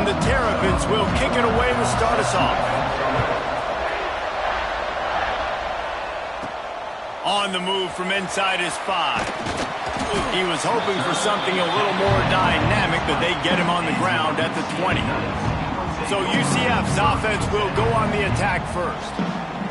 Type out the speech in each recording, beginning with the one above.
the Terrapins will kick it away to start us off. On the move from inside his 5. He was hoping for something a little more dynamic, but they get him on the ground at the 20. So UCF's offense will go on the attack first.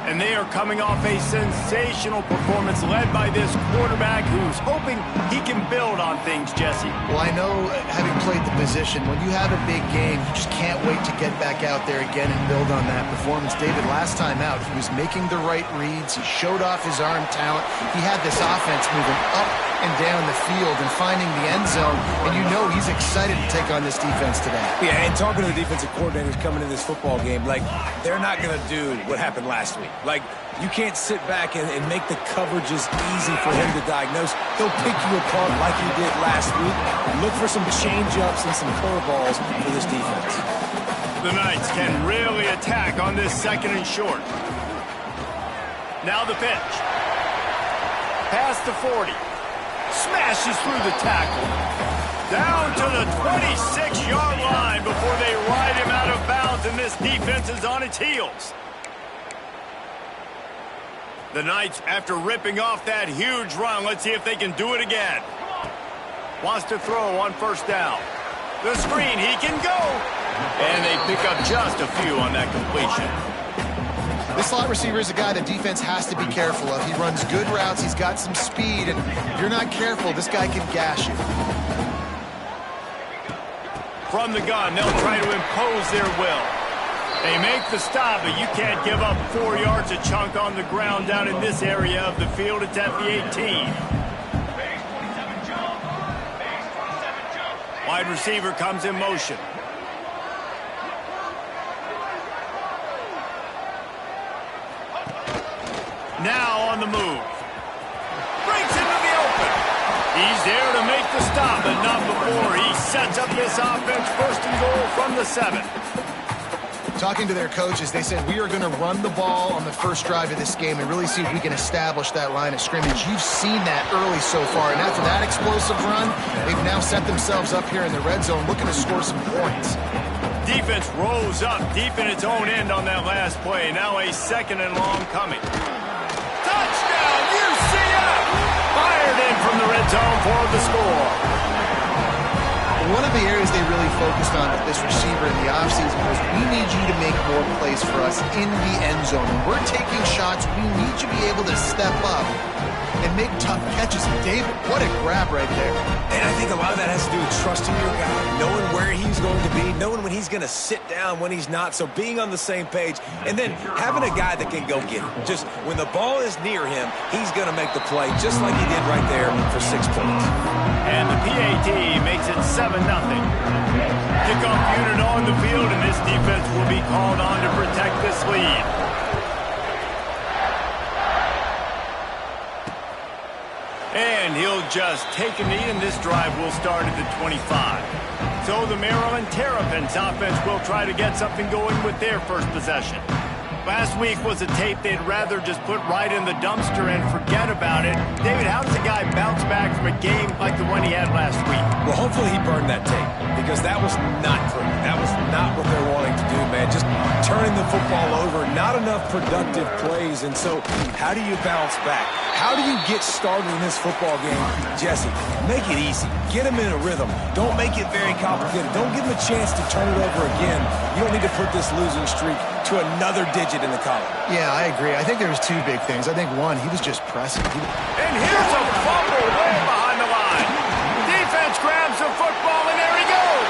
And they are coming off a sensational performance led by this quarterback who's hoping he can build on things, Jesse. Well, I know, having played the position, when you have a big game, you just can't wait to get back out there again and build on that performance. David, last time out, he was making the right reads. He showed off his arm talent. He had this offense moving up and down the field and finding the end zone, and you know he's excited to take on this defense today. Yeah, and talking to the defensive coordinators coming in this football game, like, they're not going to do what happened last week. Like, you can't sit back and make the coverages easy for him to diagnose. He'll pick you apart like he did last week. Look for some change-ups and some curveballs for this defense. The Knights can really attack on this 2nd and short. Now the pitch. Past the 40. Smashes through the tackle. Down to the 26-yard line before they ride him out of bounds, and this defense is on its heels. The Knights, after ripping off that huge run, let's see if they can do it again. Wants to throw on 1st down. The screen, he can go. And they pick up just a few on that completion. This slot receiver is a guy the defense has to be careful of. He runs good routes, he's got some speed, and if you're not careful, this guy can gash you. From the gun, they'll try to impose their will. They make the stop, but you can't give up 4 yards a chunk on the ground down in this area of the field. It's at the 18. Wide receiver comes in motion. Now on the move. Breaks into the open. He's there to make the stop, but not before he sets up this offense 1st and goal from the 7. Talking to their coaches, they said, we are going to run the ball on the first drive of this game and really see if we can establish that line of scrimmage. You've seen that early so far, and after that explosive run, they've now set themselves up here in the red zone looking to score some points. Defense rose up deep in its own end on that last play. Now a 2nd and long coming. Touchdown, UCF! Fired in from the red zone for the score. One of the areas they really focused on with this receiver in the offseason was, we need you to make more plays for us in the end zone. When we're taking shots, we need you to be able to step up and make tough catches. And David, what a grab right there. And I think a lot of that has to do with trusting your guy, knowing where he's going to be, knowing when he's going to sit down, when he's not, so being on the same page, and then having a guy that can go get it. Just when the ball is near him, he's going to make the play, just like he did right there for 6 points. And the PAT makes it 7-0. Kickoff unit on the field, and this defense will be called on to protect this lead. And he'll just take a knee, and this drive will start at the 25. So the Maryland Terrapins offense will try to get something going with their first possession. Last week was a tape they'd rather just put right in the dumpster and forget about it. David, how does a guy bounce back from a game like the one he had last week? Well, hopefully he burned that tape, because that was not pretty. That was not what they're wanting to do, man. Just turning the football over, not enough productive plays. And so how do you bounce back? How do you get started in this football game? Jesse, make it easy. Get him in a rhythm. Don't make it very complicated. Don't give him a chance to turn it over again. You don't need to put this losing streak to another digit in the column. Yeah, I agree. I think there was 2 big things. I think one, he was just pressing. And here's a fumble way behind the line. Defense grabs the football, and there he goes.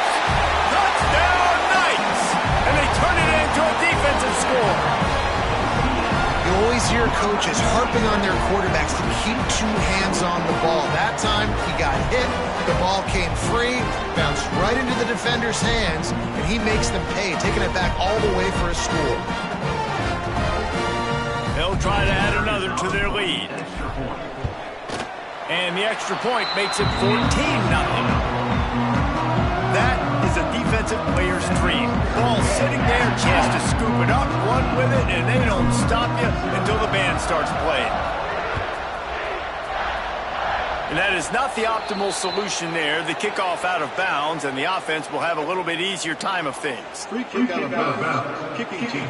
Touchdown, Knights. And they turn it into a defensive score. You always hear coaches harping on their quarterbacks to keep 2 hands on the ball. That time, he got hit, the ball came free, bounced right into the defender's hands, and he makes them pay, taking it back all the way for a score. They'll try to add another to their lead. And the extra point makes it 14-0. That is a defensive player's dream. Ball sitting there, chance to scoop it up, run with it, and they don't stop you until the band starts playing. And that is not the optimal solution there. The kickoff out of bounds, and the offense will have a little bit easier time of things. Free kick out of bounds. Kicking team.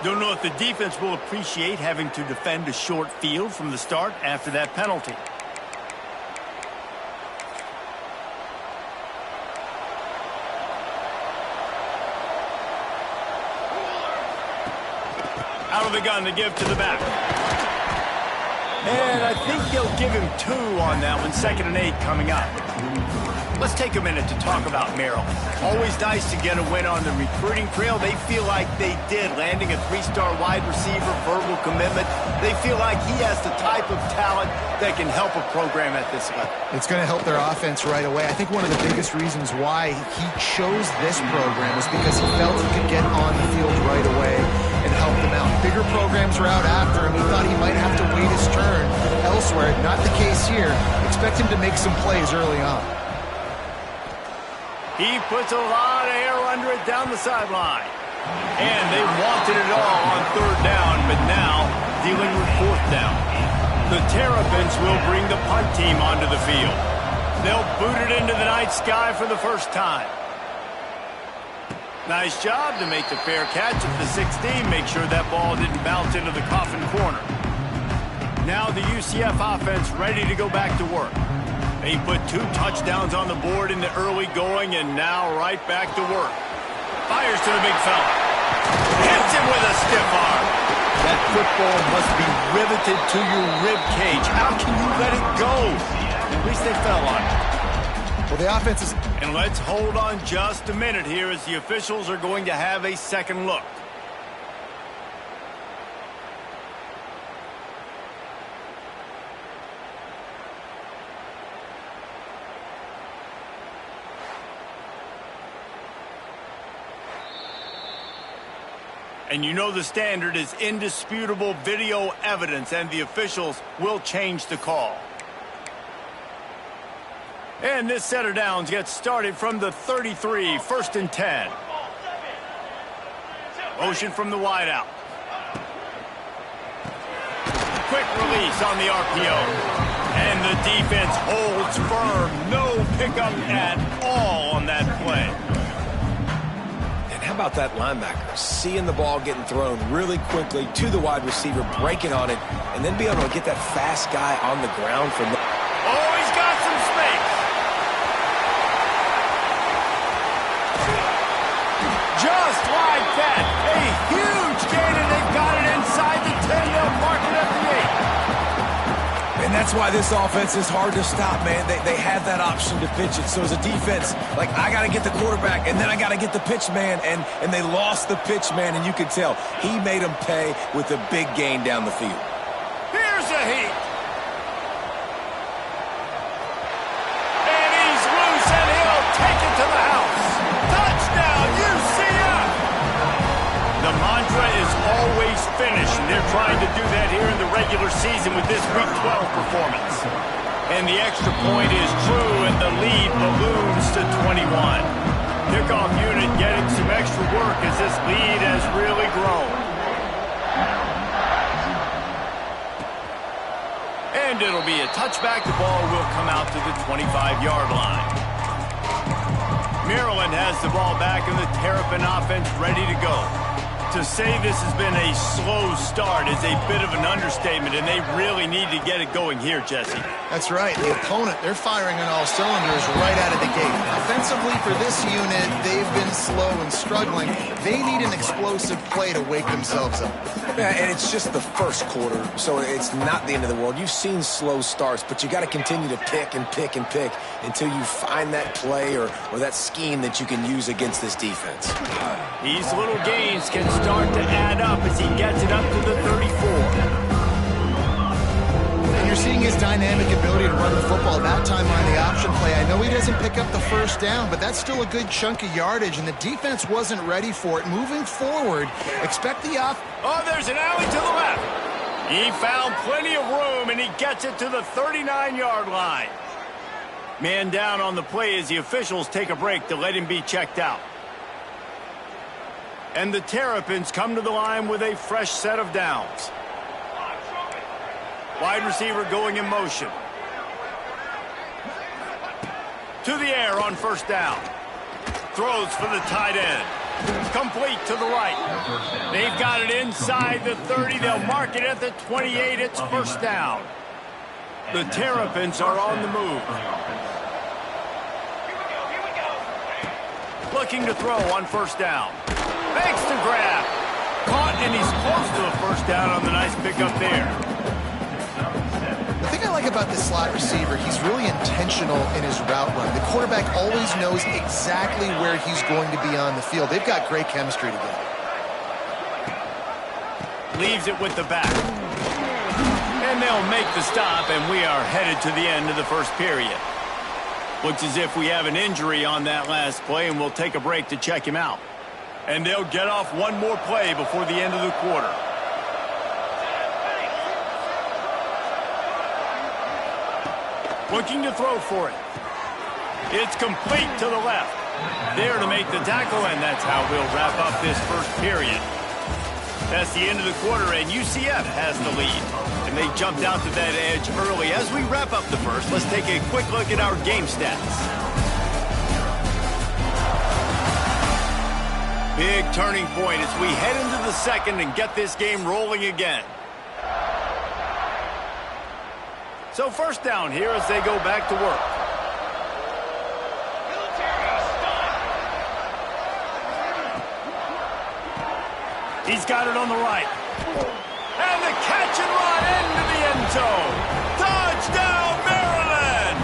Don't know if the defense will appreciate having to defend a short field from the start after that penalty. Out of the gun to give to the back. And I think they'll give him 2 on that one. 2nd and 8 coming up. Let's take a minute to talk about Maryland. Always nice to get a win on the recruiting trail. They feel like they did, landing a 3-star wide receiver, verbal commitment. They feel like he has the type of talent that can help a program at this level. It's going to help their offense right away. I think one of the biggest reasons why he chose this program was because he felt he could get on the field right away and help them out. Bigger programs were out after him. He thought he might have to wait his turn elsewhere. Not the case here. Expect him to make some plays early on. He puts a lot of air under it down the sideline. And they wanted it all on 3rd down, but now dealing with 4th down. The Terrapins will bring the punt team onto the field. They'll boot it into the night sky for the first time. Nice job to make the fair catch at the 16. Make sure that ball didn't bounce into the coffin corner. Now the UCF offense ready to go back to work. They put 2 touchdowns on the board in the early going, and now right back to work. Fires to the big fella. Hits him with a stiff arm. That football must be riveted to your rib cage. How can you let it go? At least they fell on it. Well, the offense is... And let's hold on just a minute here as the officials are going to have a second look. And you know the standard is indisputable video evidence, and the officials will change the call. And this set of downs gets started from the 33, 1st and 10. Motion from the wideout. Quick release on the RPO. And the defense holds firm. No pickup at all on that play. How about that linebacker seeing the ball getting thrown really quickly to the wide receiver, breaking on it, and then be able to get that fast guy on the ground from the... Oh, he's got some space. Just like that. A huge gain, and they've got it inside the 10. They'll mark it at the 8. And that's why this offense is hard to stop, man. They have that option to pitch it. So as a defense, like, I got to get the quarterback, and then I got to get the pitch man, and they lost the pitch man, and you could tell he made them pay with a big gain down the field. Here's a heat. And he's loose, and he'll take it to the house. Touchdown, UCF! The mantra is always finish, and they're trying to do that here in the regular season with this Week 12 performance. And the extra point is true, and the lead balloons to 21. Kickoff unit getting some extra work as this lead has really grown. And it'll be a touchback. The ball will come out to the 25-yard line. Maryland has the ball back, and the Terrapin offense ready to go. To say this has been a slow start is a bit of an understatement, and they really need to get it going here, Jesse. That's right. The opponent, they're firing on all cylinders right out of the gate. Offensively, for this unit, they've been slow and struggling. They need an explosive play to wake themselves up. Yeah, and it's just the first quarter, so it's not the end of the world. You've seen slow starts, but you got to continue to pick and pick and pick until you find that play or that scheme that you can use against this defense. These little gains can start to add up as he gets it up to the 34. And you're seeing his dynamic ability to run the football that time on the option play. I know he doesn't pick up the first down, but that's still a good chunk of yardage, and the defense wasn't ready for it. Moving forward, expect the off. Oh, there's an alley to the left. He found plenty of room, and he gets it to the 39-yard line. Man down on the play as the officials take a break to let him be checked out. And the Terrapins come to the line with a fresh set of downs. Wide receiver going in motion. To the air on first down. Throws for the tight end. Complete to the right. They've got it inside the 30. They'll mark it at the 28. It's first down. The Terrapins are on the move. Looking to throw on first down. Fakes to grab. Caught, and he's close to a first down on the nice pickup there. The thing I like about this slot receiver, he's really intentional in his route run. The quarterback always knows exactly where he's going to be on the field. They've got great chemistry together. Leaves it with the back. And they'll make the stop, and we are headed to the end of the first period. Looks as if we have an injury on that last play, and we'll take a break to check him out. And they'll get off one more play before the end of the quarter. Looking to throw for it. It's complete to the left. There to make the tackle, and that's how we'll wrap up this first period. That's the end of the quarter, and UCF has the lead. And they jumped out to that edge early. As we wrap up the first, let's take a quick look at our game stats. Big turning point as we head into the second and get this game rolling again. So first down here as they go back to work. He's got it on the right. And the catch and run into the end zone. Touchdown, Maryland!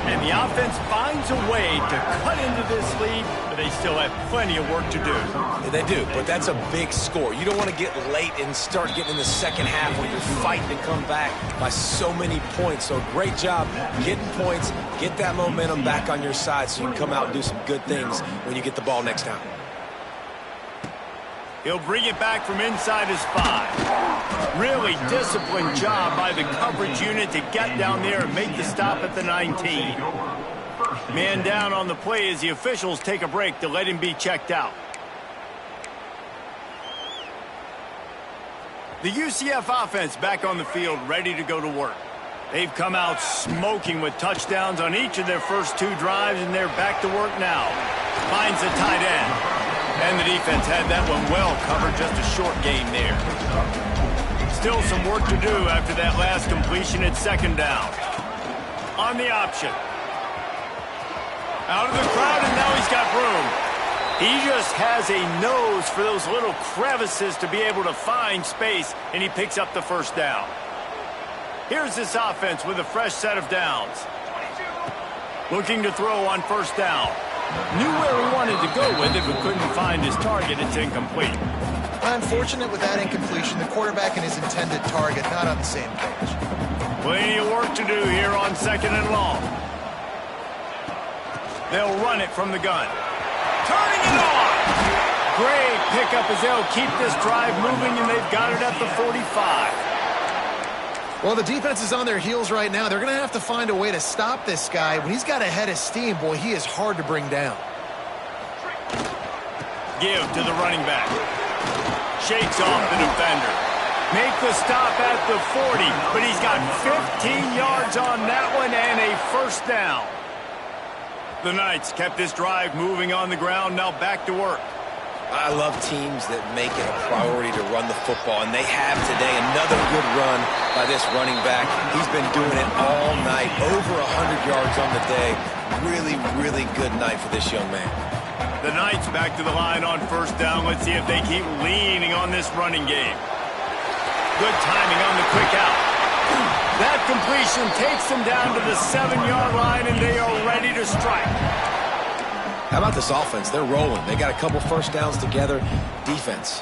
And the offense finds a way to cut into this lead, but they still have plenty of work to do. Yeah, they do, but that's a big score. You don't want to get late and start getting in the second half when you're fighting to come back by so many points. So great job getting points, get that momentum back on your side so you can come out and do some good things when you get the ball next time. He'll bring it back from inside his 5. Really disciplined job by the coverage unit to get down there and make the stop at the 19. Man down on the play as the officials take a break to let him be checked out. The UCF offense back on the field, ready to go to work. They've come out smoking with touchdowns on each of their first 2 drives, and they're back to work now. Finds the tight end. And the defense had that one well covered, just a short gain there. Still some work to do after that last completion at second down. On the option. Out of the crowd, and now he's got room. He just has a nose for those little crevices to be able to find space, and he picks up the first down. Here's this offense with a fresh set of downs. Looking to throw on first down. Knew where he wanted to go with it, but couldn't find his target. It's incomplete. Unfortunate with that incompletion. The quarterback and his intended target not on the same page. Plenty of work to do here on second and long. They'll run it from the gun. Turning it on! Great pickup as they'll keep this drive moving, and they've got it at the 45. Well, the defense is on their heels right now. They're going to have to find a way to stop this guy. When he's got a head of steam, boy, he is hard to bring down. Give to the running back. Shakes off the defender. Make the stop at the 40, but he's got 15 yards on that one and a first down. The Knights kept this drive moving on the ground, now back to work. I love teams that make it a priority to run the football, and they have today. Another good run by this running back. He's been doing it all night, over 100 yards on the day. Really, really good night for this young man. The Knights back to the line on first down. Let's see if they keep leaning on this running game. Good timing on the quick out. That completion takes them down to the 7-yard line, and they are ready to strike. How about this offense? They're rolling. They got a couple first downs together. Defense,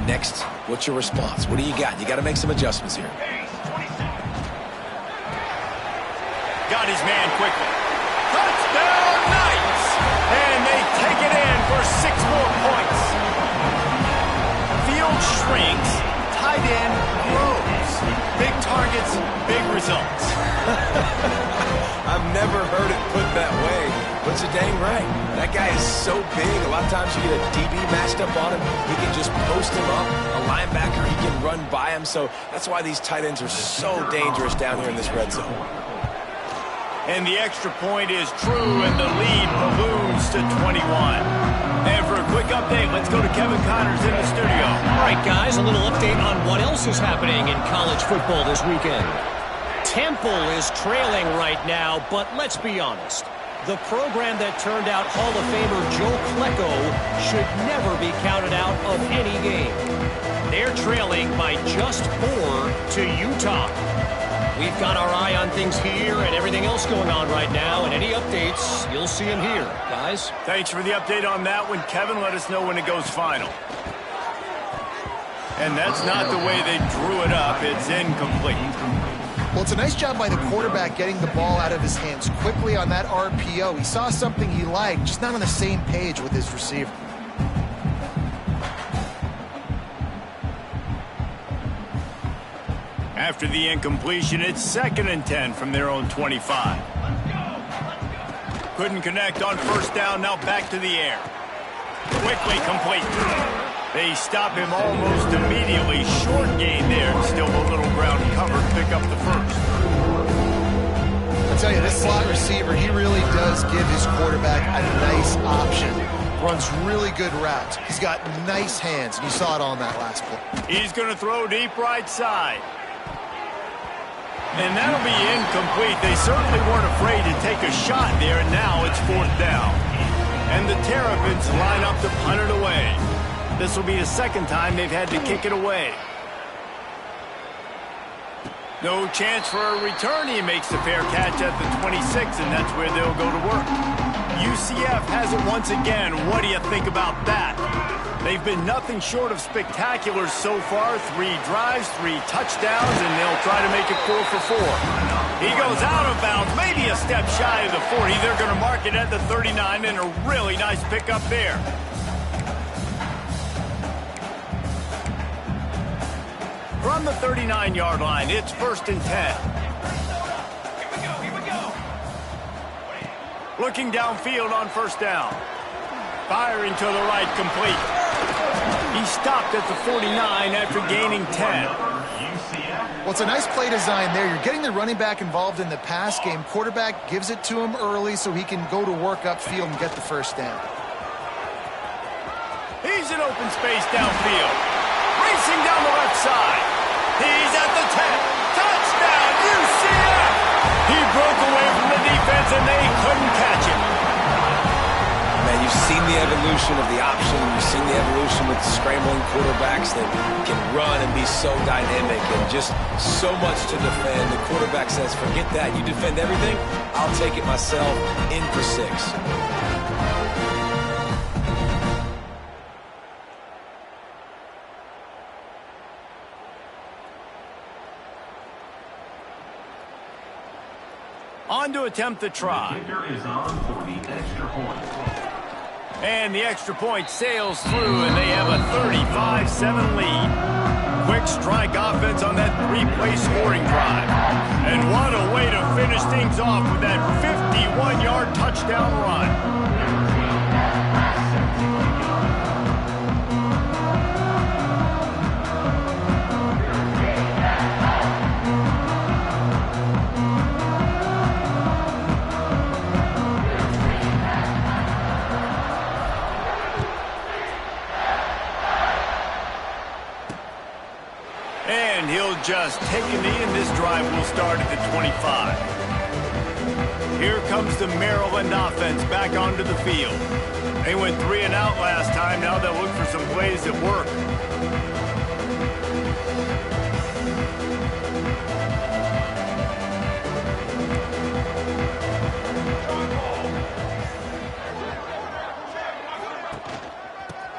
next, what's your response? What do you got? You got to make some adjustments here. Got his man quickly. Touchdown, Knights! And they take it in for 6 more points. Field shrinks, tight end grows. Big targets, big results. I've never heard it put that way, but you're dang right. That guy is so big, a lot of times you get a DB matched up on him. He can just post him up. A linebacker, he can run by him. So that's why these tight ends are so dangerous down here in this red zone. And the extra point is true, and the lead balloons to 21. And for a quick update, let's go to Kevin Connors in the studio. All right, guys, a little update on what else is happening in college football this weekend. Temple is trailing right now, but let's be honest. The program that turned out Hall of Famer Joe Klecko should never be counted out of any game. They're trailing by just 4 to Utah. We've got our eye on things here and everything else going on right now, and any updates, you'll see them here, guys. Thanks for the update on that one, Kevin. Let us know when it goes final. And that's not the way they drew it up. It's incomplete. Well, it's a nice job by the quarterback getting the ball out of his hands quickly on that RPO. He saw something he liked, just not on the same page with his receiver. After the incompletion, it's 2nd and 10 from their own 25. Couldn't connect on first down, now back to the air. Quickly complete. They stop him almost immediately. Short gain there, and still a little ground covered. Pick up the first. I'll tell you, this slot receiver, he really does give his quarterback a nice option. Runs really good routes. He's got nice hands, and you saw it all in that last play. He's going to throw deep right side. And that'll be incomplete. They certainly weren't afraid to take a shot there, and now it's 4th down. And the Terrapins line up to punt it away. This will be the 2nd time they've had to kick it away. No chance for a return. He makes the fair catch at the 26, and that's where they'll go to work. UCF has it once again. What do you think about that? They've been nothing short of spectacular so far. 3 drives, 3 touchdowns, and they'll try to make it 4 for 4. He goes out of bounds, maybe a step shy of the 40. They're going to mark it at the 39, and a really nice pickup there. From the 39-yard line, it's 1st and 10. Here we go. Looking downfield on first down. Firing to the right, complete. He stopped at the 49 after gaining 10. Well, it's a nice play design there. You're getting the running back involved in the pass game. Quarterback gives it to him early so he can go to work upfield and get the first down. He's in open space downfield. Racing down the left side. He's at the 10. Touchdown, UCF! He broke away from the defense, and they couldn't catch him. Man, you've seen the evolution of the option. You've seen the evolution with scrambling quarterbacks that can run and be so dynamic and just so much to defend. The quarterback says, forget that. You defend everything, I'll take it myself. In for 6. On to attempt the try. Is on for the extra point. And the extra point sails through, and they have a 35-7 lead. Quick strike offense on that 3-play scoring drive. And what a way to finish things off with that 51-yard touchdown run. And he'll just take a knee, and this drive will start at the 25. Here comes the Maryland offense back onto the field. They went 3 and out last time. Now they'll look for some plays that work.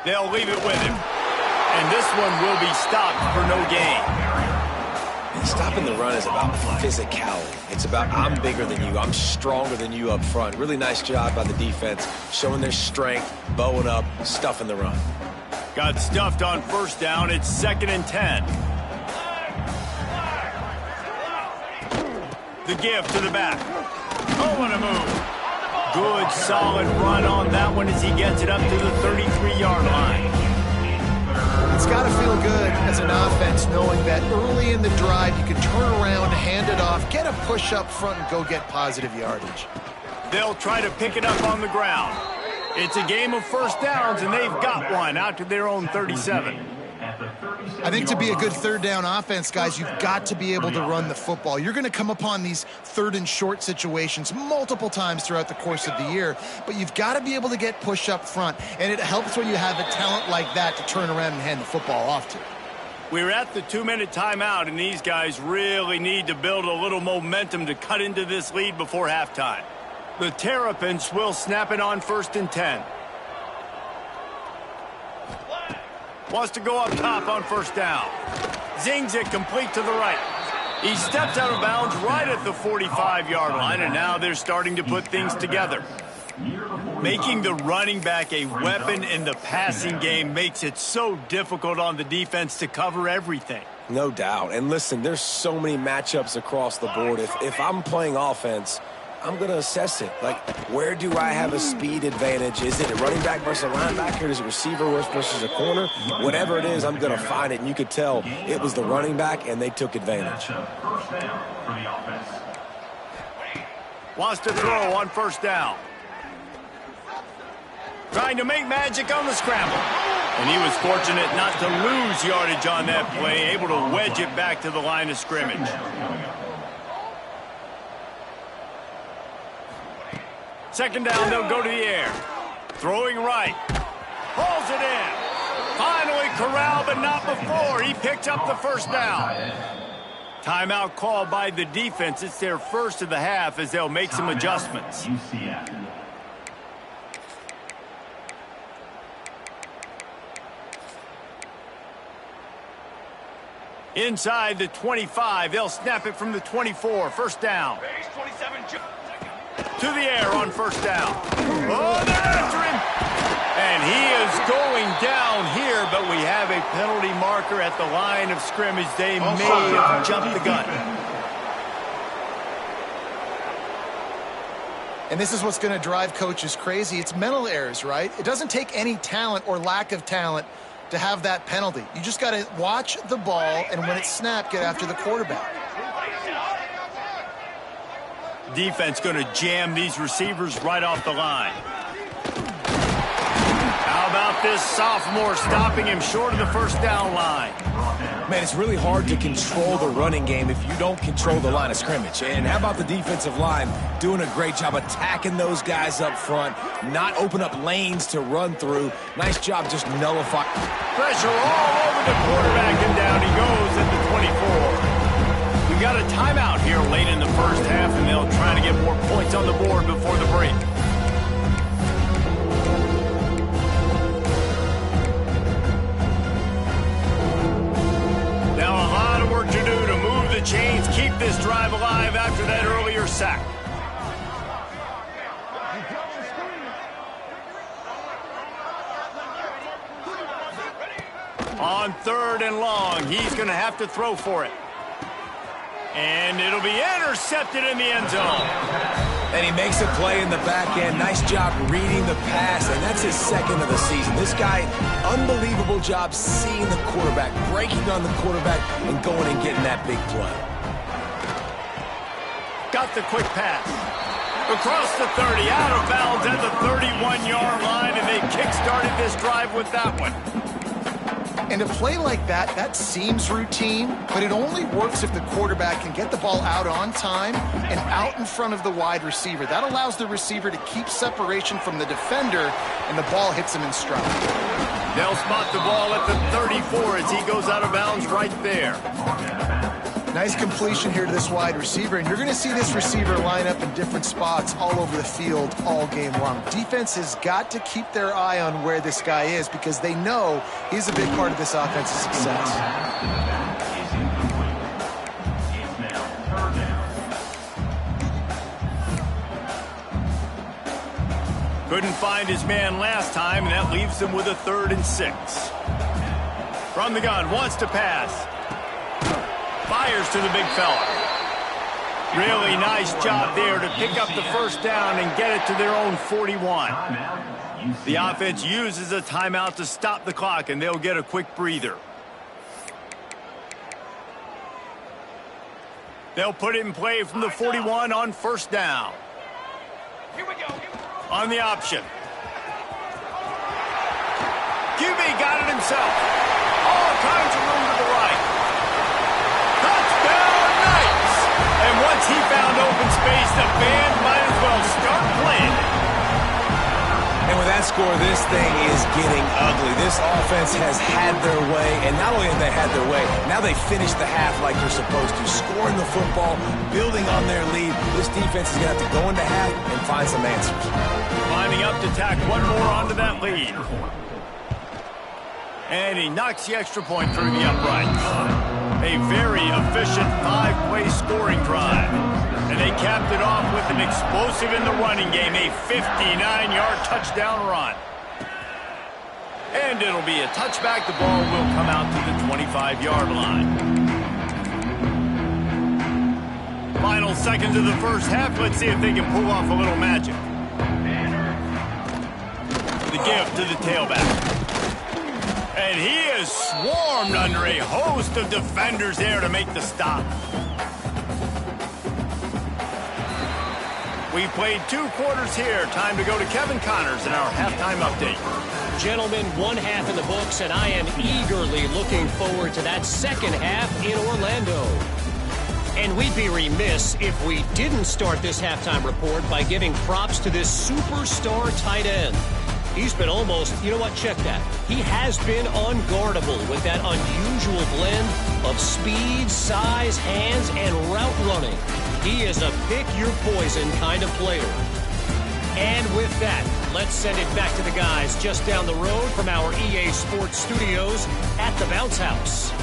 They'll leave it with him. And this one will be stopped for no gain. And stopping the run is about physicality. It's about I'm bigger than you. I'm stronger than you up front. Really nice job by the defense, showing their strength, bowing up, stuffing the run. Got stuffed on first down. It's 2nd and 10. The give to the back. Oh, what a move. Good, solid run on that one as he gets it up to the 33-yard line. It's got to feel good as an offense knowing that early in the drive you can turn around, hand it off, get a push up front, and go get positive yardage. They'll try to pick it up on the ground. It's a game of first downs, and they've got one out to their own 37. I think to be a good third down offense, guys, you've got to be able to run the football. You're going to come upon these third and short situations multiple times throughout the course of the year, but you've got to be able to get push up front, and it helps when you have a talent like that to turn around and hand the football off to. We're at the 2-minute timeout, and these guys really need to build a little momentum to cut into this lead before halftime. The Terrapins will snap it on 1st and 10. Wants to go up top on 1st down. Zings it complete to the right. He steps out of bounds right at the 45-yard line, and now they're starting to put things together. Making the running back a weapon in the passing game makes it so difficult on the defense to cover everything. No doubt. And listen, there's so many matchups across the board. If I'm playing offense, I'm going to assess it. Like, where do I have a speed advantage? Is it a running back versus a linebacker? Is it a receiver versus a corner? Whatever it is, I'm going to find it. And you could tell it was the running back, and they took advantage. Wants to throw on 1st down. Trying to make magic on the scramble. And he was fortunate not to lose yardage on that play, able to wedge it back to the line of scrimmage. Second down, they'll go to the air. Throwing right. Pulls it in. Finally corralled, but not before. He picked up the 1st down. Timeout called by the defense. It's their first of the half as they'll make some adjustments. Inside the 25, they'll snap it from the 24. 1st down. To the air on 1st down. Oh, they're after him. And he is going down here, but we have a penalty marker at the line of scrimmage. They may have jumped the gun. And this is what's going to drive coaches crazy. It's mental errors, right? It doesn't take any talent or lack of talent to have that penalty. You just got to watch the ball, and when it's snapped, get after the quarterback. Defense going to jam these receivers right off the line. How about this sophomore stopping him short of the 1st down line? Man, it's really hard to control the running game if you don't control the line of scrimmage. And how about the defensive line doing a great job attacking those guys up front, not open up lanes to run through. Nice job just nullifying. Pressure all over the quarterback, and down he goes at the 24. We got a timeout here late in the first half, and they'll try to get more points on the board before the break. Now a lot of work to do to move the chains, keep this drive alive after that earlier sack. On 3rd and long, he's going to have to throw for it. And it'll be intercepted in the end zone. And he makes a play in the back end. Nice job reading the pass, and that's his 2nd of the season. This guy, unbelievable job seeing the quarterback, breaking on the quarterback, and going and getting that big play. Got the quick pass. Across the 30, out of bounds at the 31-yard line, and they kick-started this drive with that one. And a play like that, that seems routine, but it only works if the quarterback can get the ball out on time and out in front of the wide receiver. That allows the receiver to keep separation from the defender, and the ball hits him in stride. They'll spot the ball at the 34 as he goes out of bounds right there. Nice completion here to this wide receiver, and you're going to see this receiver line up in different spots all over the field all game long. Defense has got to keep their eye on where this guy is because they know he's a big part of this offense's success. Couldn't find his man last time, and that leaves him with a 3rd and 6. From the gun, wants to pass. Fires to the big fella. Really nice job there to pick up the first down and get it to their own 41. The offense uses a timeout to stop the clock, and they'll get a quick breather. They'll put it in play from the 41 on first down. Here we go. On the option. QB got it himself. All kinds of room to the right. Touchdown, Knights! And once he found open space, the band might as well start playing. And with that score, this thing is getting ugly. This offense has had their way, and not only have they had their way, now they finish the half like they're supposed to, scoring the football, building on their lead. This defense is going to have to go into half and find some answers. Lining up to tack one more onto that lead. And he knocks the extra point through the uprights. A very efficient 5-play scoring drive. And they capped it off with an explosive in the running game, a 59-yard touchdown run. And it'll be a touchback. The ball will come out to the 25-yard line. Final seconds of the first half. Let's see if they can pull off a little magic. The give to the tailback. And he is swarmed under a host of defenders there to make the stop. We've played 2 quarters here. Time to go to Kevin Connors in our halftime update. Gentlemen, one half in the books, and I am eagerly looking forward to that second half in Orlando. And we'd be remiss if we didn't start this halftime report by giving props to this superstar tight end. He's been almost, you know what, check that. He has been unguardable with that unusual blend of speed, size, hands, and route running. He is a pick-your-poison kind of player. And with that, let's send it back to the guys just down the road from our EA Sports Studios at the Bounce House.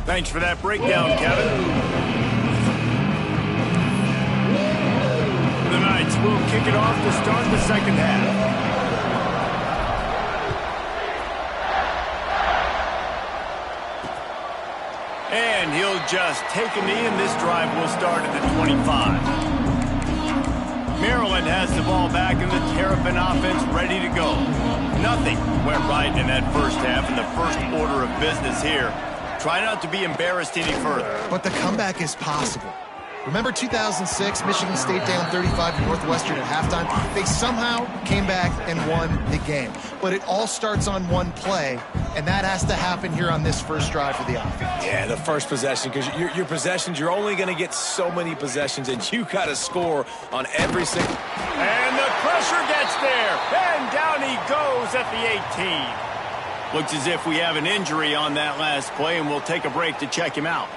Thanks for that breakdown, Kevin. The Knights will kick it off to start the second half. And he'll just take a knee, and this drive will start at the 25. Maryland has the ball back, and the Terrapin offense ready to go. Nothing went right in that first half, and the first order of business here. Try not to be embarrassed any further. But the comeback is possible. Remember 2006, Michigan State down 35 to Northwestern at halftime? They somehow came back and won the game. But it all starts on one play, and that has to happen here on this first drive for the offense. Yeah, the first possession, because your possessions, you're only going to get so many possessions, and you got to score on every single. And the pressure gets there, and down he goes at the 18. Looks as if we have an injury on that last play, and we'll take a break to check him out.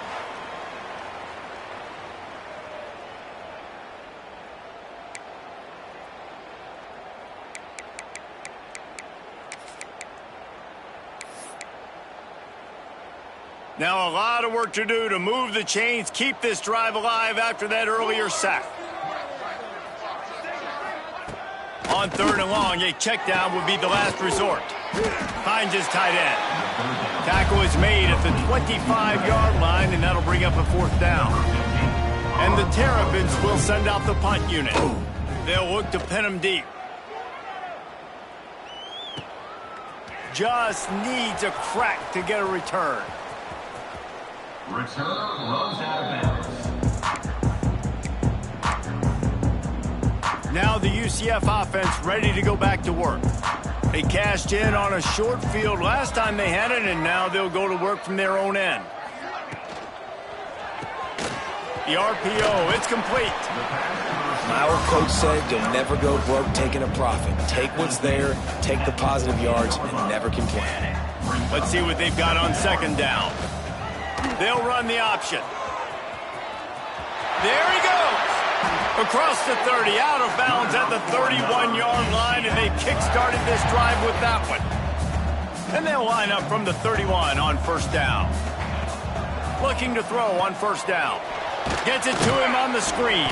Now a lot of work to do to move the chains, keep this drive alive after that earlier sack. On 3rd and long, a check down would be the last resort. Finds his tight end. Tackle is made at the 25-yard line, and that'll bring up a 4th down. And the Terrapins will send out the punt unit. They'll look to pin him deep. Just needs a crack to get a return. Return runs out of bounds. Now the UCF offense ready to go back to work. They cashed in on a short field last time they had it, and now they'll go to work from their own end. The RPO, it's complete. Our coach said you'll never go broke taking a profit. Take what's there, take the positive yards, and never complain. Let's see what they've got on 2nd down. They'll run the option. There he goes. Across the 30, out of bounds at the 31-yard line, and they kick-started this drive with that one. And they'll line up from the 31 on 1st down. Looking to throw on 1st down. Gets it to him on the screen.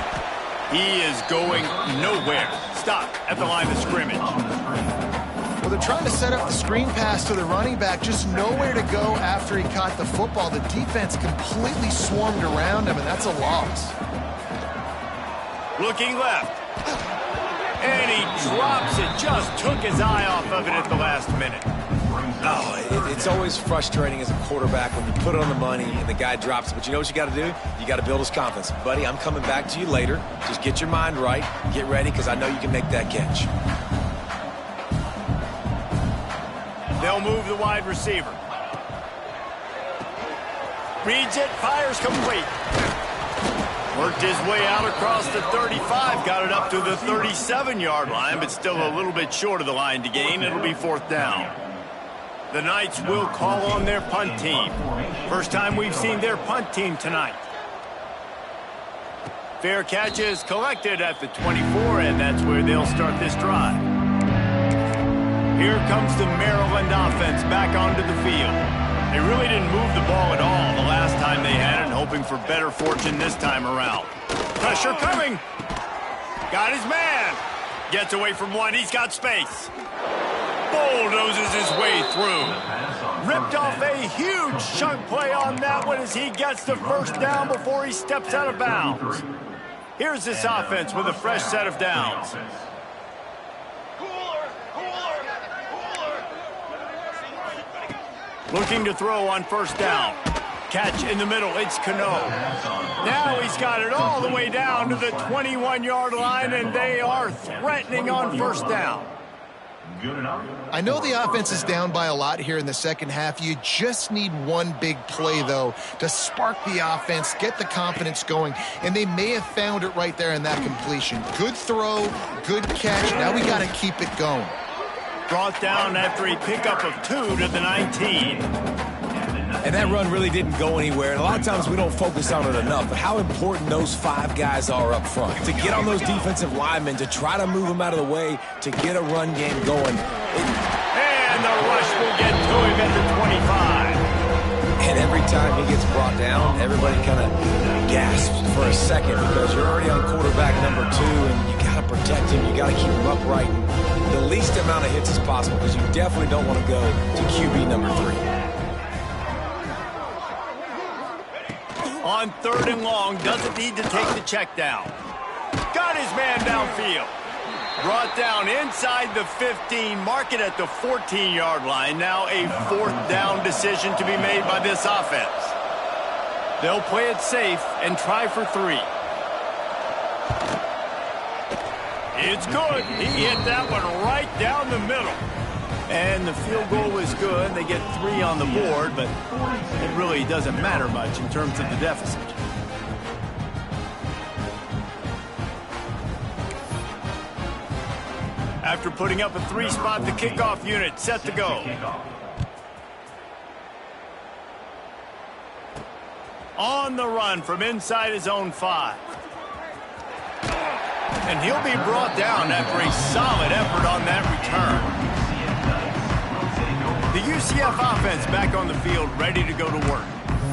He is going nowhere. Stop at the line of scrimmage. Well, they're trying to set up the screen pass to the running back, just nowhere to go after he caught the football. The defense completely swarmed around him, and that's a loss. Looking left. And he drops it. Just took his eye off of it at the last minute. Oh, it's always frustrating as a quarterback when you put it on the money and the guy drops it. But you know what you got to do? You got to build his confidence. Buddy, I'm coming back to you later. Just get your mind right. Get ready, because I know you can make that catch. They'll move the wide receiver. Reads it, fires complete. Worked his way out across the 35, got it up to the 37-yard line, but still a little bit short of the line to gain. It'll be 4th down. The Knights will call on their punt team. First time we've seen their punt team tonight. Fair catch is collected at the 24, and that's where they'll start this drive. Here comes the Maryland offense back onto the field. They really didn't move the ball at all the last time they had it, hoping for better fortune this time around. Pressure coming. Got his man. Gets away from one. He's got space. Bulldozes his way through. Ripped off a huge chunk play on that one as he gets the first down before he steps out of bounds. Here's this offense with a fresh set of downs. Looking to throw on first down. Catch in the middle. It's Cano. Now he's got it all the way down to the 21-yard line, and they are threatening on first down. I know the offense is down by a lot here in the second half. You just need one big play, though, to spark the offense, get the confidence going, and they may have found it right there in that completion. Good throw, good catch. Now we got to keep it going. Brought down after a pickup of 2 to the 19. And that run really didn't go anywhere. And a lot of times we don't focus on it enough, but how important those 5 guys are up front. To get on those defensive linemen, to try to move them out of the way, to get a run game going. And the rush will get to him at the 25. And every time he gets brought down, everybody kind of gasps for a second, because you're already on quarterback number 2, and you got to protect him. You got to keep him upright. The least amount of hits as possible, because you definitely don't want to go to QB number 3. On 3rd and long, doesn't need to take the check down. Got his man downfield. Brought down inside the 15, mark it at the 14-yard line. Now a 4th down decision to be made by this offense. They'll play it safe and try for 3. It's good. He hit that one right down the middle. And the field goal is good. They get 3 on the board, but it really doesn't matter much in terms of the deficit. After putting up a 3-spot, the kickoff unit set to go. On the run from inside his own 5. And he'll be brought down after a solid effort on that return. The UCF offense back on the field, ready to go to work.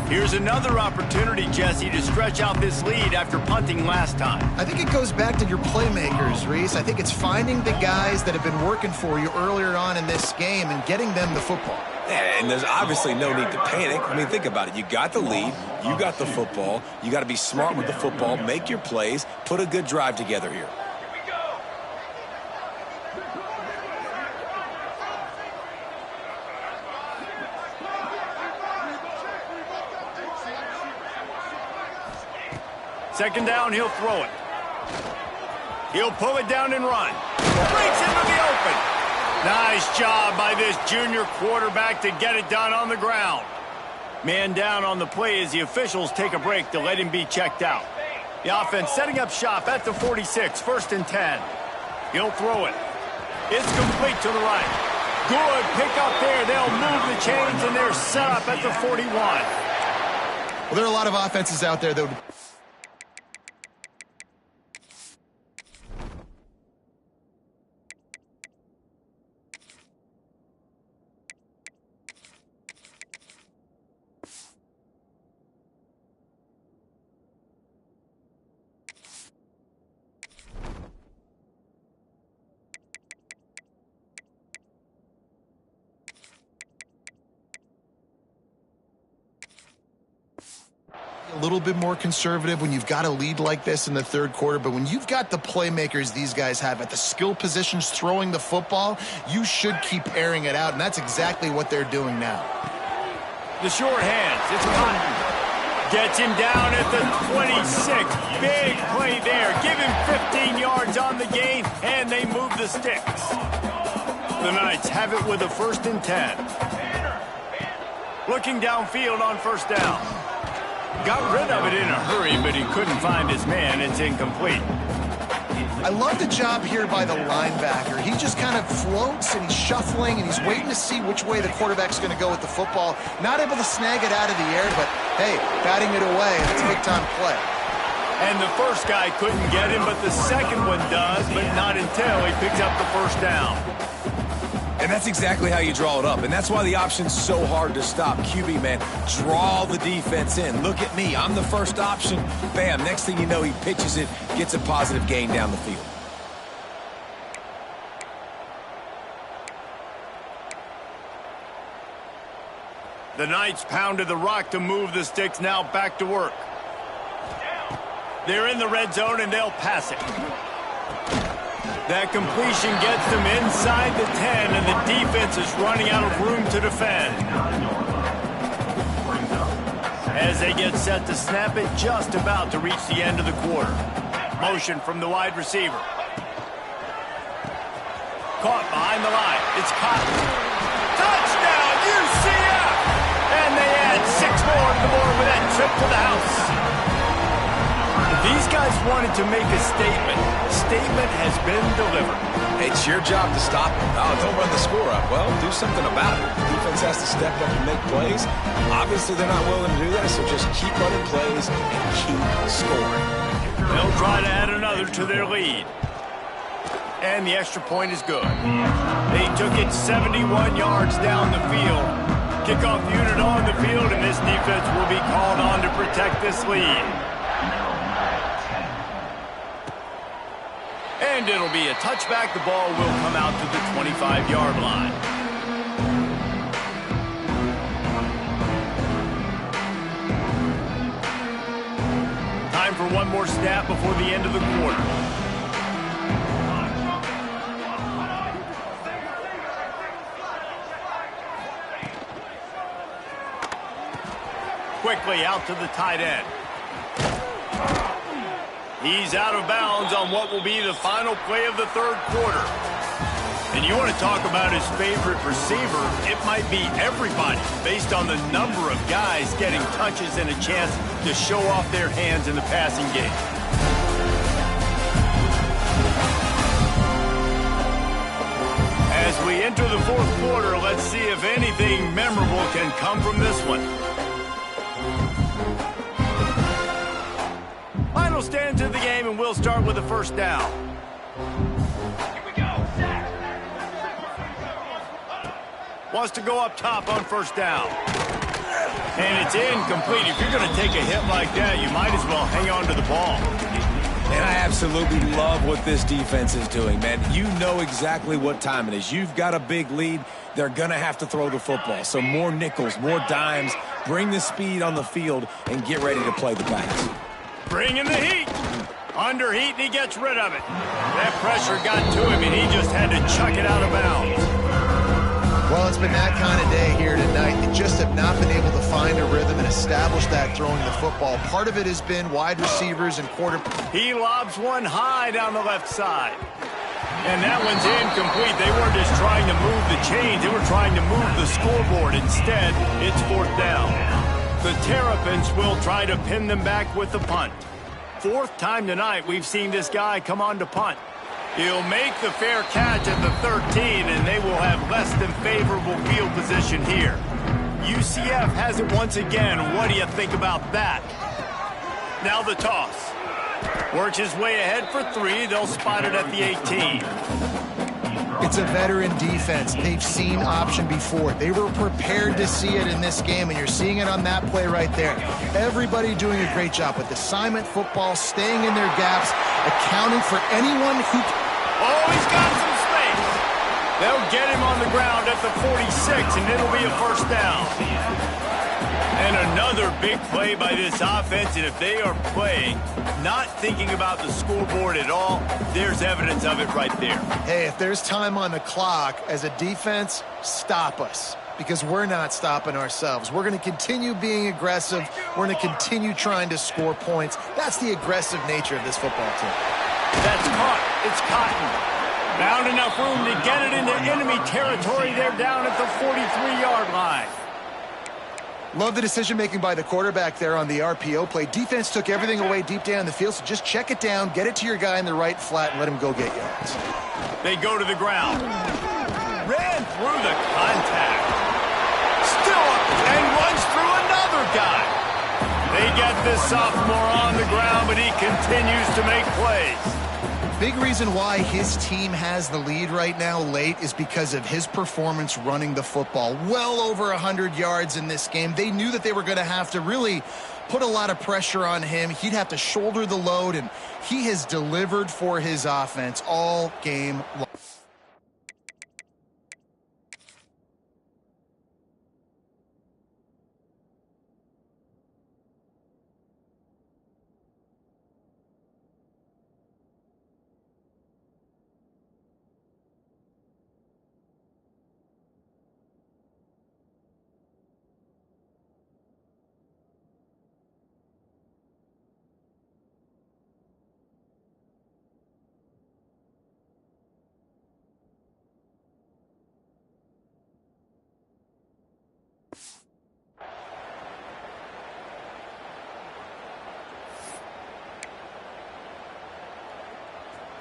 Here's another opportunity, Jesse, to stretch out this lead after punting last time. I think it goes back to your playmakers, Reese. I think it's finding the guys that have been working for you earlier on in this game and getting them the football. And there's obviously no need to panic. I mean, think about it. You got the lead. You got the football. You got to be smart with the football, make your plays, put a good drive together here. Second down, he'll throw it. He'll pull it down and run. Breaks into the open. Nice job by this junior quarterback to get it done on the ground. Man down on the play as the officials take a break to let him be checked out. The offense setting up shop at the 46, 1st and 10. He'll throw it. It's complete to the right. Good pick up there. They'll move the chains, and they're set up at the 41. Well, there are a lot of offenses out there that would little bit more conservative when you've got a lead like this in the third quarter, but when you've got the playmakers these guys have at the skill positions throwing the football, you should keep airing it out, and that's exactly what they're doing now. The short hands, it's Cotton. Gets him down at the 26. Big play there. Give him 15 yards on the gain, and they move the sticks. The Knights have it with a 1st and 10. Looking downfield on 1st down. Got rid of it in a hurry, but he couldn't find his man. It's incomplete. I love the job here by the linebacker. He just kind of floats and he's shuffling and he's waiting to see which way the quarterback's going to go with the football. Not able to snag it out of the air, but hey, batting it away, and it's a big-time play. And the first guy couldn't get him, but the second one does, but not until he picks up the 1st down. And that's exactly how you draw it up. And that's why the option's so hard to stop. QB, man, draw the defense in. Look at me. I'm the first option. Bam. Next thing you know, he pitches it, gets a positive gain down the field. The Knights pounded the rock to move the sticks, now back to work. They're in the red zone, and they'll pass it. That completion gets them inside the 10, and the defense is running out of room to defend. As they get set to snap it, just about to reach the end of the quarter. Motion from the wide receiver. Caught behind the line. It's Cotton. Touchdown, UCF! And they add 6 more to the board with that trip to the house. These guys wanted to make a statement. Statement has been delivered. It's your job to stop it. Oh, don't run the score up. Well, do something about it. The defense has to step up and make plays. Obviously, they're not willing to do that, so just keep running plays and keep scoring. They'll try to add another to their lead. And the extra point is good. They took it 71 yards down the field. Kickoff unit on the field, and this defense will be called on to protect this lead. And it'll be a touchback. The ball will come out to the 25-yard line. Time for one more snap before the end of the quarter. Quickly out to the tight end. He's out of bounds on what will be the final play of the third quarter. And you want to talk about his favorite receiver, it might be everybody based on the number of guys getting touches and a chance to show off their hands in the passing game. As we enter the fourth quarter, let's see if anything memorable can come from this one. Final stands of the game, and we'll start with the 1st down. Here we go. Wants to go up top on 1st down. And it's incomplete. If you're going to take a hit like that, you might as well hang on to the ball. And I absolutely love what this defense is doing, man. You know exactly what time it is. You've got a big lead. They're going to have to throw the football. So more nickels, more dimes. Bring the speed on the field and get ready to play the pass. Bringing the heat. Under heat, and he gets rid of it. That pressure got to him, and he just had to chuck it out of bounds. Well, it's been that kind of day here tonight. They just have not been able to find a rhythm and establish that throwing the football. Part of it has been wide receivers and quarterbacks. He lobs one high down the left side. And that one's incomplete. They weren't just trying to move the chains. They were trying to move the scoreboard. Instead, it's 4th down. The Terrapins will try to pin them back with the punt. 4th time tonight we've seen this guy come on to punt. He'll make the fair catch at the 13, and they will have less than favorable field position here. UCF has it once again. What do you think about that? Now the toss. Works his way ahead for 3. They'll spot it at the 18. It's a veteran defense. They've seen option before. They were prepared to see it in this game, and you're seeing it on that play right there. Everybody doing a great job with assignment football, staying in their gaps, accounting for anyone who... Oh, he's got some space. They'll get him on the ground at the 46, and it'll be a 1st down. And another big play by this offense, and if they are playing, not thinking about the scoreboard at all, there's evidence of it right there. Hey, if there's time on the clock, as a defense, stop us, because we're not stopping ourselves. We're going to continue being aggressive. We're going to continue trying to score points. That's the aggressive nature of this football team. That's caught. It's Cotton. Found enough room to get it into enemy territory. They're down at the 43-yard line. Love the decision-making by the quarterback there on the RPO play. Defense took everything away deep down the field, so just check it down, get it to your guy in the right flat, and let him go get yards. They go to the ground. Ran through the contact. Still up and runs through another guy. They get this sophomore on the ground, but he continues to make plays. Big reason why his team has the lead right now late is because of his performance running the football. Well over 100 yards in this game. They knew that they were going to have to really put a lot of pressure on him. He'd have to shoulder the load, and he has delivered for his offense all game long.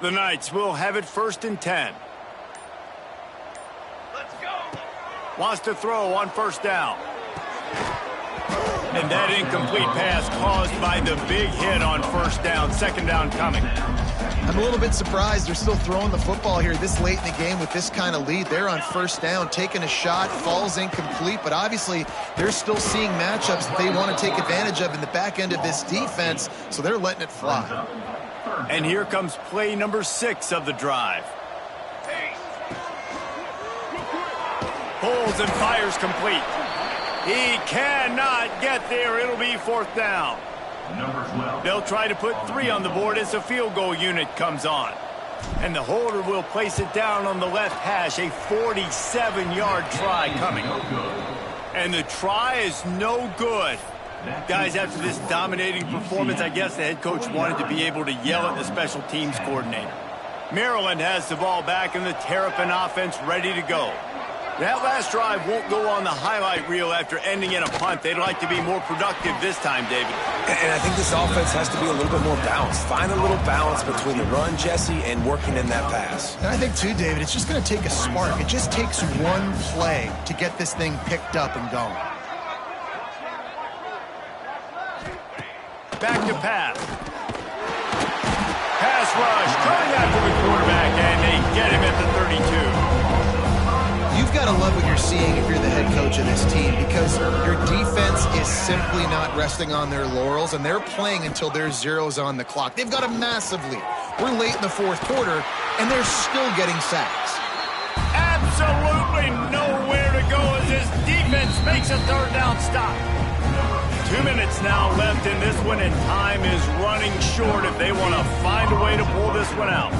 The Knights will have it 1st and 10. Let's go. Wants to throw on 1st down. And that incomplete pass caused by the big hit on 1st down. 2nd down coming. I'm a little bit surprised they're still throwing the football here this late in the game with this kind of lead. They're on 1st down, taking a shot, falls incomplete, but obviously they're still seeing matchups that they want to take advantage of in the back end of this defense, so they're letting it fly. And here comes play number 6 of the drive. Pulls and fires complete. He cannot get there. It'll be 4th down. Number 12. They'll try to put 3 on the board as the field goal unit comes on. And the holder will place it down on the left hash. A 47-yard try coming. And the try is no good. Guys, after this dominating performance, I guess the head coach wanted to be able to yell at the special teams coordinator. Maryland has the ball back and the Terrapin offense ready to go. That last drive won't go on the highlight reel after ending in a punt. They'd like to be more productive this time, David. And I think this offense has to be a little bit more balanced. Find a little balance between the run, Jesse, and working in that pass. And I think, too, David, it's just going to take a spark. It just takes one play to get this thing picked up and going. Back to pass. Pass rush, coming after the quarterback, and they get him at the 32. You've got to love what you're seeing if you're the head coach of this team, because your defense is simply not resting on their laurels, and they're playing until there's zeros on the clock. They've got a massive lead. We're late in the 4th quarter, and they're still getting sacks. Absolutely nowhere to go as this defense makes a 3rd down stop. 2 minutes now left in this one, and time is running short if they want to find a way to pull this one out.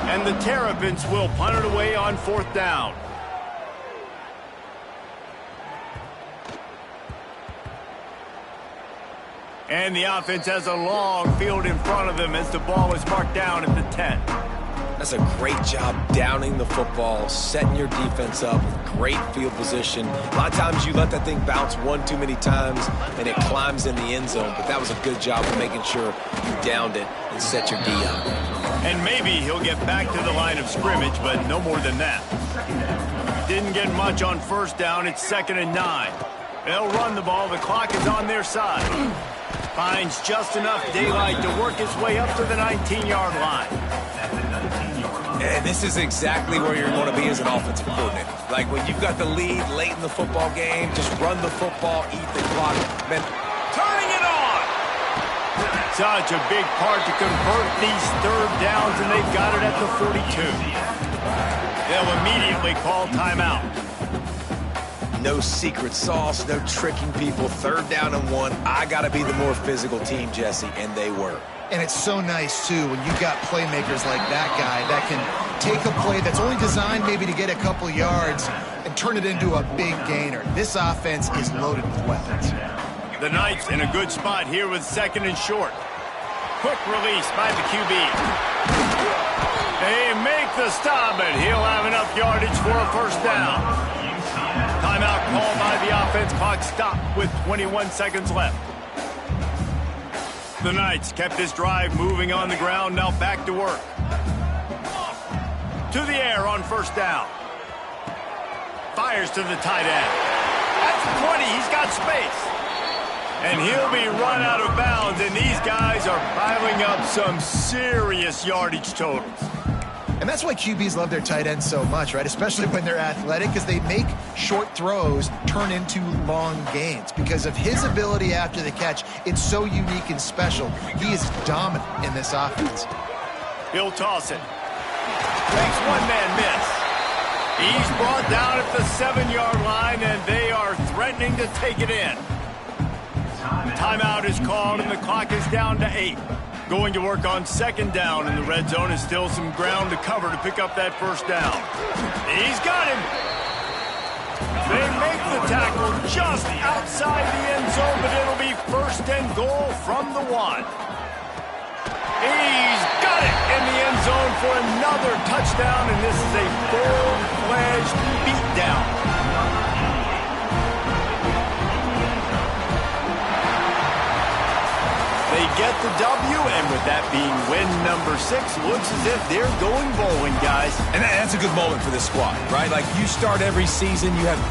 And the Terrapins will punt it away on 4th down. And the offense has a long field in front of them as the ball is marked down at the 10. That's a great job downing the football, setting your defense up with great field position. A lot of times you let that thing bounce one too many times and it climbs in the end zone, but that was a good job of making sure you downed it and set your D up. And maybe he'll get back to the line of scrimmage, but no more than that. Didn't get much on 1st down. It's 2nd and 9. They'll run the ball. The clock is on their side. Finds just enough daylight to work his way up to the 19-yard line. And this is exactly where you're going to be as an offensive coordinator. Like when you've got the lead late in the football game, just run the football, eat the clock. Man, turning it on! Such a big part to convert these 3rd downs, and they've got it at the 42. They'll immediately call timeout. No secret sauce, no tricking people. 3rd down and 1. I got to be the more physical team, Jesse, and they were. And it's so nice, too, when you've got playmakers like that guy that can take a play that's only designed maybe to get a couple yards and turn it into a big gainer. This offense is loaded with weapons. The Knights in a good spot here with 2nd and short. Quick release by the QB. They make the stop, and he'll have enough yardage for a 1st down. Timeout called by the offense. Clock stopped with 21 seconds left. The Knights kept this drive moving on the ground. Now back to work. To the air on 1st down. Fires to the tight end. At the 20, he's got space. And he'll be run out of bounds, and these guys are piling up some serious yardage totals. And that's why QBs love their tight ends so much, right? Especially when they're athletic, because they make short throws turn into long gains. Because of his ability after the catch, it's so unique and special. He is dominant in this offense. He'll toss it. Makes one-man miss. He's brought down at the 7-yard line, and they are threatening to take it in. Timeout is called, and the clock is down to 8. Going to work on 2nd down in the red zone. Is still some ground to cover to pick up that 1st down. He's got him. They make the tackle just outside the end zone, but it'll be 1st and goal from the 1. He's got it in the end zone for another touchdown, and this is a full-fledged beatdown. They get the W, and with that being win number 6, looks as if they're going bowling, guys. And that's a good moment for this squad, right? Like, you start every season, you have